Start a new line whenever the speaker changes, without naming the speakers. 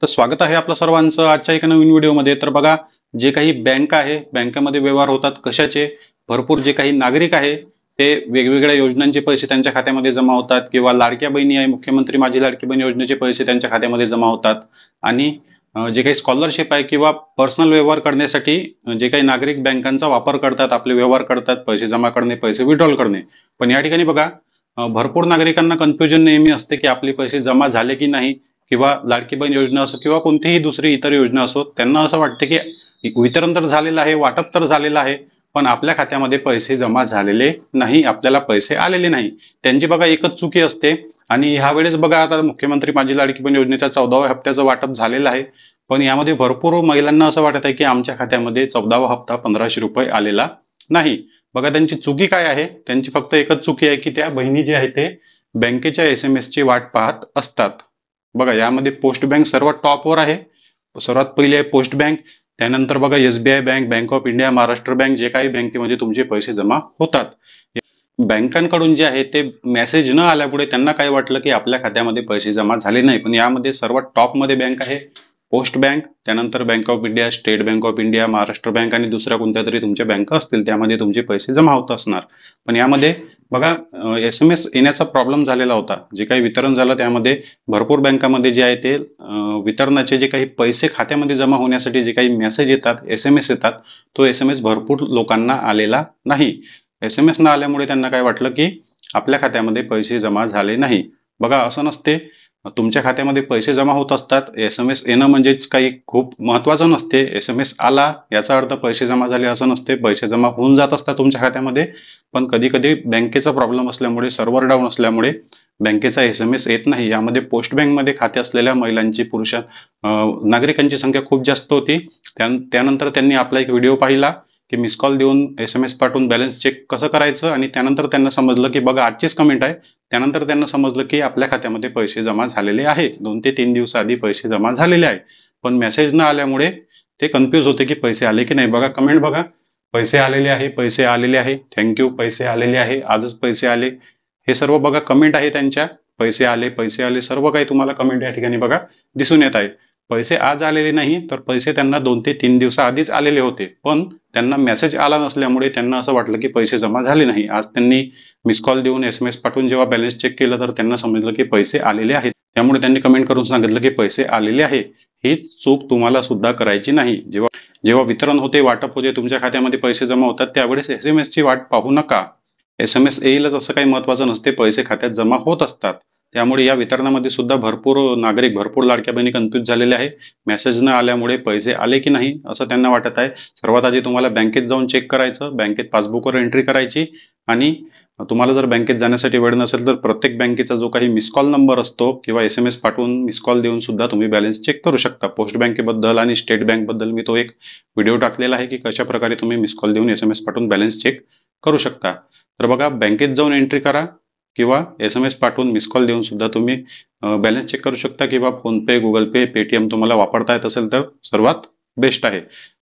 तर स्वागत आहे आपलं सर्वांचं आजच्या एका नवीन व्हिडिओमध्ये। तर बघा, जे काही बँक आहे, बँकेमध्ये व्यवहार होतात कशाचे, भरपूर जे काही नागरिक आहे ते वेगवेगळ्या योजनांचे पैसे त्यांच्या खात्यामध्ये जमा होतात, किंवा लाडक्या बहिणी आहे, मुख्यमंत्री माझी लाडकी बहीण योजनेचे पैसे त्यांच्या खात्यामध्ये जमा होतात। आणि जे काही स्कॉलरशिप आहे किंवा पर्सनल व्यवहार करण्यासाठी जे काही नागरिक बँकांचा वापर करतात, आपले व्यवहार करतात, पैसे जमा करणे, पैसे विड्रॉल करणे। पण या ठिकाणी बघा, भरपूर नागरिकांना कन्फ्युजन नेहमी असते की आपले पैसे जमा झाले की नाही, किंवा लाडकी बहीण योजना असो किंवा कोणतीही दुसरी इतर योजना असो, त्यांना असं वाटतं की वितरण तर झालेलं आहे, वाटप तर झालेलं आहे, पण आपल्या खात्यामध्ये पैसे जमा झालेले नाही, आपल्याला पैसे आलेले नाही। त्यांची बघा एकच चुकी असते। आणि ह्या वेळेस बघा, आता मुख्यमंत्री माझी लाडकी बहीण योजनेच्या 14व्या हप्त्याचं वाटप झालेलं आहे, पण यामध्ये भरपूर महिलांना असं वाटत आहे की आमच्या खात्यामध्ये 14वा हप्ता 1500 रुपये आलेला नाही। बघा, त्यांची चुकी काय आहे? त्यांची फक्त एकच चुकी आहे की त्या बहिणी जे आहे ते बँकेच्या SMS ची वाट पाहत असतात। बघा, यामध्ये पोस्ट बँक सर्वात टॉपवर आहे, सर्वात पहिले आहे पोस्ट बँक, त्यानंतर बघा SBI bank, bank of India, Maharashtra bank, जे काही बँकेमध्ये तुमचे पैसे जमा होतात। बँकांकडून जे आहे ते मेसेज न आल्यामुळे त्यांना काय वाटलं की आपल्या खात्यामध्ये पैसे जमा झाले नाही, पण यामध्ये सर्वात टॉपमध्ये बँक आहे पोस्ट बँक, त्यानंतर bank of India, state bank of India, Maharashtra bank आणि दुसऱ्या कोणत्या तरी तुमच्या बँका असतील त्यामध्ये तुमचे पैसे जमा होत असणार। पण यामध्ये बघा, SMS येण्याचा प्रॉब्लेम झालेला होता, जे काही वितरण झालं त्यामध्ये भरपूर बँकांमध्ये जे आहे ते वितरणाचे जे काही पैसे खात्यामध्ये जमा होण्यासाठी जे काही मेसेज येतात, SMS येतात, तो SMS भरपूर लोकांना आलेला नाही। SMS न आल्यामुळे त्यांना काय वाटलं की आपल्या खात्यामध्ये पैसे जमा झाले नाही। बघा, असं नसते, तुमच्या खात्यामध्ये पैसे जमा होत असतात। SMS येणं म्हणजेच काही खूप महत्वाचं नसते। SMS आला याचा अर्थ पैसे जमा झाले असं नसते, पैसे जमा होऊन जात असतात तुमच्या खात्यामध्ये। पण कधी कधी बँकेचा प्रॉब्लेम असल्यामुळे, सर्व्हर डाऊन असल्यामुळे बँकेचा SMS येत नाही। यामध्ये पोस्ट बँकमध्ये खाते असलेल्या महिलांची, नागरिकांची संख्या खूप जास्त होती। त्यानंतर त्यांनी आपला एक व्हिडिओ पाहिला की मिस कॉल देऊन SMS पाठवून बॅलन्स चेक कसं करायचं, आणि त्यानंतर त्यांना समजलं की बघा, आजचीच कमेंट आहे, त्यानंतर त्यांना समजलं की आपल्या खात्यामध्ये पैसे जमा झालेले आहे, 2 ते 3 दिवसाआधी पैसे जमा झालेले आहे। पण मेसेज न आल्यामुळे ते कन्फ्यूज होते की पैसे आले की नाही। बघा, कमेंट बघा, पैसे आलेले आहे, पैसे आलेले आहे, थँक्यू, पैसे आलेले आहे, आजच पैसे आले, हे सर्व बघा कमेंट आहे त्यांच्या। पैसे आले, पैसे आले, सर्व काही तुम्हाला कमेंट या ठिकाणी बघा दिसून येत आहे। पैसे आज आलेले नाही, तर पैसे त्यांना 2 ते 3 दिवसाआधीच आलेले होते, पण त्यांना मेसेज आला नसल्यामुळे त्यांना असं वाटलं की पैसे जमा झाले नाही। आज त्यांनी मिस कॉल देऊन SMS पाठवून जेव्हा बॅलन्स चेक केलं, तर त्यांना समजलं की पैसे आलेले आहेत। त्यामुळे त्यांनी कमेंट करून सांगितलं की पैसे आलेले आहे। ही चूक तुम्हाला सुद्धा करायची नाही। जेव्हा जेव्हा वितरण होते, वाटप होते, तुमच्या खात्यामध्ये पैसे जमा होतात, त्यावेळेस SMS ची वाट पाहू नका। SMS येईलच असं काही महत्वाचं नसते, पैसे खात्यात जमा होत असतात। त्यामुळे या वितरणामध्ये सुद्धा भरपूर नागरिक, भरपूर लाडक्या बहिणी कन्फ्यूज झालेले आहे। मेसेज न आल्यामुळे पैसे आले की नाही असं त्यांना वाटत आहे। सर्वात आधी तुम्हाला बँकेत जाऊन चेक करायचं, बँकेत पासबुकवर एंट्री करायची, आणि तुम्हाला जर बँकेत जाण्यासाठी वेळ नसेल तर प्रत्येक बँकेचा जो काही मिस कॉल नंबर असतो किंवा SMS पाठवून मिस कॉल देऊन सुद्धा तुम्ही बॅलन्स चेक करू शकता। पोस्ट बँकेबद्दल आणि स्टेट बँकबद्दल मी तो एक व्हिडिओ टाकलेला आहे की कशा प्रकारे तुम्ही मिस कॉल देऊन SMS पाठवून बॅलन्स चेक करू शकता। तर बघा, बँकेत जाऊन एंट्री करा किंवा SMS पाठवून मिस कॉल देऊन सुद्धा तुम्ही बॅलन्स चेक करू शकता, किंवा फोनपे, गुगल पे, पेटीएम तुम्हाला वापरता येत असेल तर सर्वात बेस्ट आहे।